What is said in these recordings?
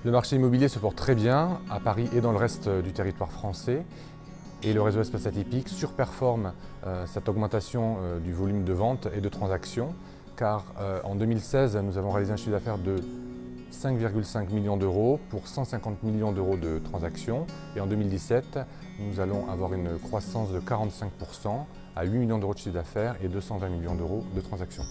Le marché immobilier se porte très bien à Paris et dans le reste du territoire français. Et le réseau Espace Atypique surperforme cette augmentation du volume de vente et de transactions, car en 2016, nous avons réalisé un chiffre d'affaires de 5,5 millions d'euros pour 150 millions d'euros de transactions. Et en 2017, nous allons avoir une croissance de 45% à 8 millions d'euros de chiffre d'affaires et 220 millions d'euros de transactions.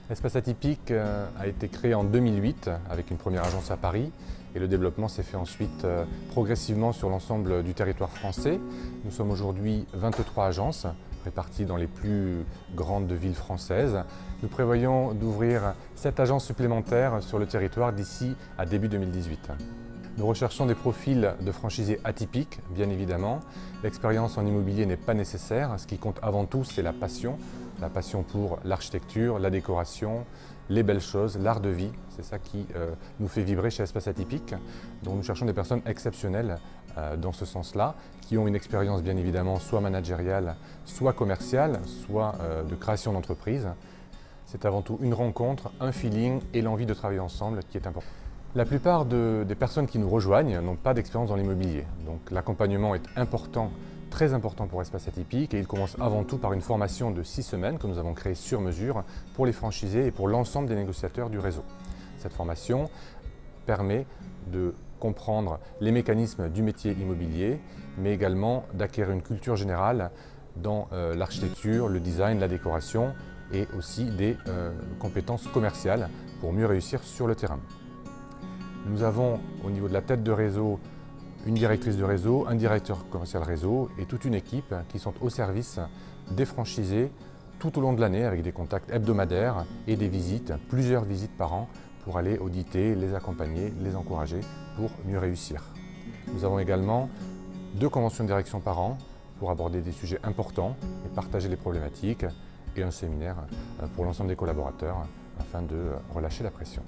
L'espace atypique a été créé en 2008 avec une première agence à Paris et le développement s'est fait ensuite progressivement sur l'ensemble du territoire français. Nous sommes aujourd'hui 23 agences réparties dans les plus grandes villes françaises. Nous prévoyons d'ouvrir 7 agences supplémentaires sur le territoire d'ici à début 2018. Nous recherchons des profils de franchisés atypiques, bien évidemment. L'expérience en immobilier n'est pas nécessaire. Ce qui compte avant tout, c'est la passion pour l'architecture, la décoration, les belles choses, l'art de vie. C'est ça qui nous fait vibrer chez Espace Atypique. Donc nous cherchons des personnes exceptionnelles dans ce sens-là, qui ont une expérience bien évidemment soit managériale, soit commerciale, soit de création d'entreprise. C'est avant tout une rencontre, un feeling et l'envie de travailler ensemble qui est important. La plupart des personnes qui nous rejoignent n'ont pas d'expérience dans l'immobilier. Donc l'accompagnement est important, très important pour Espace Atypique et il commence avant tout par une formation de 6 semaines que nous avons créée sur mesure pour les franchisés et pour l'ensemble des négociateurs du réseau. Cette formation permet de comprendre les mécanismes du métier immobilier, mais également d'acquérir une culture générale dans l'architecture, le design, la décoration et aussi des compétences commerciales pour mieux réussir sur le terrain. Nous avons au niveau de la tête de réseau une directrice de réseau, un directeur commercial réseau et toute une équipe qui sont au service des franchisés tout au long de l'année avec des contacts hebdomadaires et des visites, plusieurs visites par an pour aller auditer, les accompagner, les encourager pour mieux réussir. Nous avons également 2 conventions de direction par an pour aborder des sujets importants et partager les problématiques et un séminaire pour l'ensemble des collaborateurs afin de relâcher la pression.